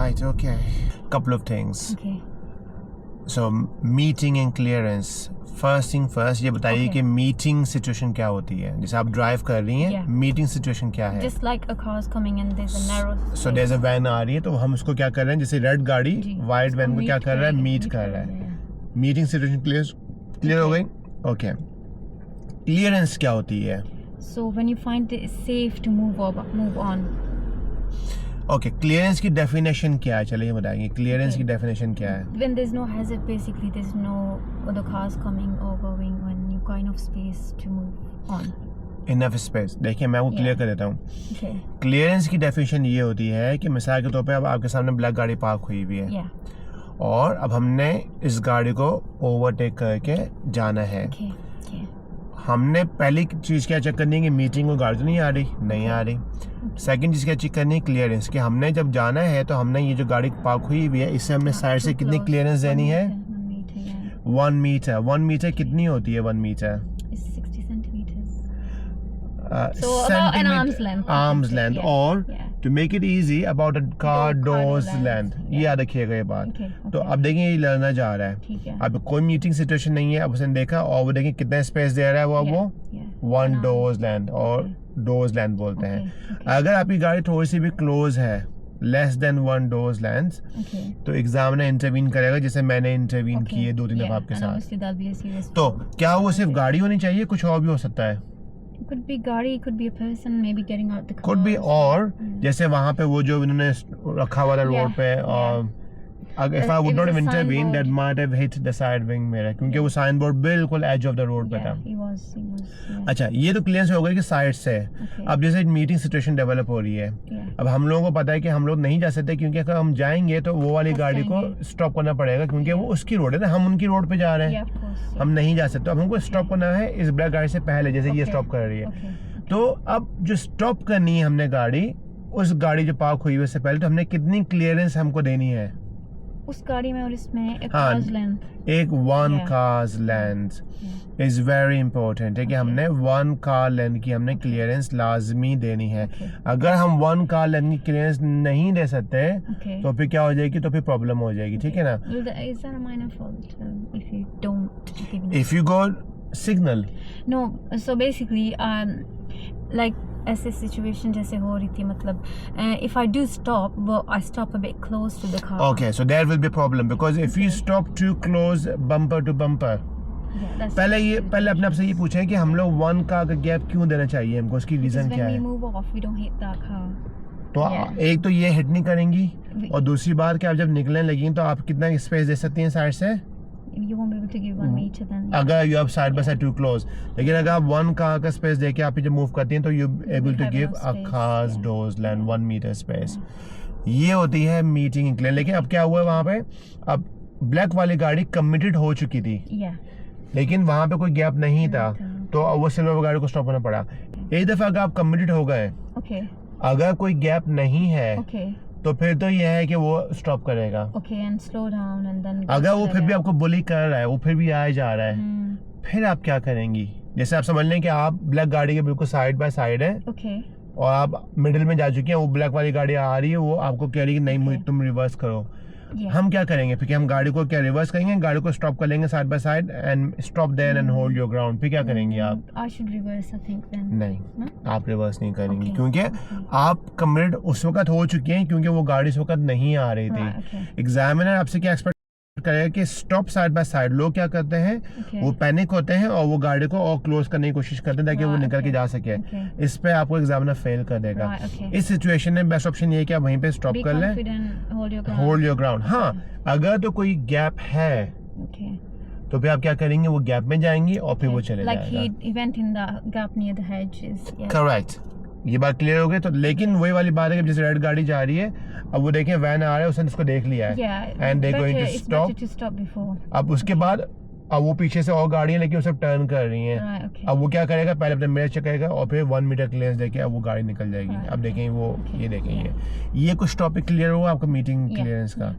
Right, okay. Couple of things. Okay. So, meeting and clearance. First thing first, ये बताइए Okay. कि meeting situation क्या होती है? जैसे आप ड्राइव कर रही हैं, Yeah. मीटिंग सिचुएशन क्या है? Just like a car's coming and there's a narrow So there's a van आ रही है, तो हम उसको क्या कर रहे हैं? जैसे रेड गाड़ी जी, वाइट उसको वैन को meet क्या कर रहा है? करेगी, मीट meet कर रहा करेगी, है। मीटिंग सिचुएशन क्लियर हो गई? ओके। क्लियरेंस क्या होती है? So when you find it safe to move on. Okay, clearance की डेफिनेशन क्या है? चलिए बताएंगे क्लियरेंस की डेफिनेशन क्या है? When there's no hazard, basically there's no other cars coming or going, when you got enough space to move on. Enough space. देखिए मैं वो क्लियर कर देता हूँ। Okay. क्लियरेंस की डेफिनेशन ये होती है कि मिसाल के तौर पे अब आपके सामने ब्लैक गाड़ी पार्क हुई हुई है, Yeah. और अब हमने इस गाड़ी को ओवरटेक करके जाना है। Okay. Okay. हमने पहली चीज़ क्या चेक करनी है कि मीटिंग को गाड़ी तो नहीं आ रही, नहीं आ रही। सेकंड चीज़ क्या चेक करनी है? क्लियरेंस, कि हमने जब जाना है तो हमने ये जो गाड़ी पार्क हुई हुई है इससे हमने साइड से कितनी क्लियरेंस देनी है? 1 मीटर। 1 मीटर कितनी होती है? 1 metre It's 60 centimeters. So about an arm's length. Arms length, Yeah. और Yeah. To make it easy about a car Door doors length. Length. ये याद रखिएगा ये बात। Okay, तो okay. अब देखिए ये लड़ना जा रहा है। ठीक है। अब कोई मीटिंग सिचुएशन नहीं है, अब उसने देखा और वो देखिए कितना स्पेस दे रहा है वो। Yeah, वो yeah. 1 An डोर्स लेंथ, और डोर्स लेंथ बोलते Okay, हैं। okay. अगर आपकी गाड़ी थोड़ी सी भी क्लोज है, less than 1 doors length, Okay. तो एग्जामिनर इंटरवीन करेगा, जैसे मैंने इंटरवीन Okay. की है 2-3 दफा Yeah, आपके and साथ। obviously there'll be a serious तो fault. क्या वो सिर्फ गाड़ी होनी चाहिए? कुछ और भी हो सकता है? It could be गाड़ी, it could be a person maybe getting out the car. Could be, और जैसे वहां पे वो जो इन्होंने रखा हुआ था रोड Yeah, पे, yeah. if I would It not was have a intervened, signboard. that might have hit the side wing mirror, क्योंकि वो साइन बोर्ड बिल्कुल एज ऑफ द रोड पे Yeah, था। he was, yeah. अच्छा, ये तो clearance हो गई कि साइड से। Okay. अब जैसे मीटिंग सिचुएशन डेवलप हो रही है, Yeah. अब हम लोगों को पता है कि हम लोग नहीं जा सकते, क्योंकि अगर हम जाएंगे तो वो वाली फंस गाड़ी को जाएंगे। स्टॉप करना पड़ेगा, क्योंकि वो उसकी रोड है ना, हम उनकी रोड पे जा रहे Yeah, हैं। of course. Yeah. हम नहीं जा सकते। अब हमको स्टॉप करना है इस ब्लैक गाड़ी से पहले, जैसे ये Okay. स्टॉप कर रही है। Okay. तो अब जो स्टॉप करनी है हमने गाड़ी, उस गाड़ी जो पार्क हुई है उससे पहले, तो हमने कितनी क्लियरेंस हमको देनी है? उस गाड़ी में और इसमें एक हाँ, car's length. एक 1 Yeah. Cars length Yeah. Is very important है कि Okay. हमने 1 कार लेंथ की हमने क्लियरेंस लाजमी देनी है। Okay. अगर हम 1 कार लेंथ की क्लियरेंस नहीं दे सकते Okay. तो फिर क्या हो जाएगी? तो फिर प्रॉब्लम हो जाएगी, ठीक है ना? Is that a minor fault if you don't give? If you go signal, No, so basically, like ऐसे situation जैसे हो रही थी, मतलब if I do stop, but I stop a bit close to the car. Okay, so there will be problem because if you stop too close bumper to bumper. Yeah, that's पहले अपने आप से ये पूछें कि हम लोग 1 कार का गैप क्यों देना चाहिए हमको, उसकी because रीजन क्या when we है? move off, we don't hit that car. तो Yeah. एक तो ये हिट नहीं करेंगी, We- और दूसरी बात कि आप जब निकलने लगी तो आप कितना स्पेस दे सकती हैं साइड से? You won't be able to give 1 meter then. अगर you have side by side too close, लेकिन अगर आप 1 कार का स्पेस देके आप जब मूव करती हैं तो you able to have give enough a space, cars yeah. Doors length 1 metre space. ये होती है मीटिंग क्लियर। लेकिन अब क्या हुआ वहां पे, अब ब्लैक वाली गाड़ी कमिटेड हो चुकी थी, Yeah. लेकिन वहां पे कोई गैप नहीं था, था। तो अब वो सिल्वर गाड़ी को स्टॉप करना पड़ा। एक दफा अगर आप कमिटेड हो गए, Okay. अगर कोई गैप नहीं है, Okay. तो फिर तो यह है कि वो स्टॉप करेगा। Okay, and slow down and then. अगर वो फिर भी आपको बुली कर रहा है, वो फिर भी आए जा रहा है, फिर आप क्या करेंगी? जैसे आप समझ लें कि आप ब्लैक गाड़ी के बिल्कुल साइड बाय साइड है, Okay. और आप मिडिल में जा चुकी हैं, वो ब्लैक वाली गाड़ी आ रही है, वो आपको कह रही है कि नहीं Okay. तुम रिवर्स करो। Yeah. हम क्या करेंगे फिर? कि हम गाड़ी को क्या रिवर्स करेंगे? गाड़ी को स्टॉप कर लेंगे side by side and stop there and hold your ground. फिर क्या करेंगे आप? I should reverse, I think then. नहीं, No? आप रिवर्स नहीं करेंगे, Okay. क्योंकि आप कमिटेड उस वक्त हो चुके हैं, क्योंकि वो गाड़ी उस वक्त नहीं आ रही थी। Right, okay. एग्जामिनर आपसे क्या एक्सपेक्ट करेगा कि स्टॉप साइड बाय साइड। लोग क्या करते हैं, Okay. वो पैनिक होते हैं और वो गाड़ी को और क्लोज करने की कोशिश करते हैं ताकि वो Right, निकल के okay. जा सके। Okay. इस पे आपको एग्जामिनर फेल कर देगा। Right, okay. इस सिचुएशन में बेस्ट ऑप्शन ये है कि आप वहीं पे स्टॉप Be कर लें, confident, hold your ground. Hold your ground. हाँ, अगर तो कोई गैप है Okay. तो फिर आप क्या करेंगे? वो गैप में जाएंगी और फिर वो चले Like जाएगा। he went in the gap near the hedges. Yeah. Correct, ये बात क्लियर हो गई। तो लेकिन वही वाली बात है कि जैसे रेड गाड़ी जा रही है, अब वो देखें वैन आ रहा है, उसने उसको देख लिया है, Yeah. And they going to It's stop. better to stop before. अब उसके बाद अब वो पीछे से और गाड़ियां लेके उसे टर्न कर रही हैं। Right, okay. अब वो क्या करेगा? पहले अपने मिरर चेक करेगा और फिर 1 मीटर क्लियरेंस देके अब वो गाड़ी निकल जाएगी। Right, अब देखें वो okay. ये देखें Yeah. ये कुछ टॉपिक क्लियर हुआ आपका मीटिंग Yeah. क्लियरेंस का?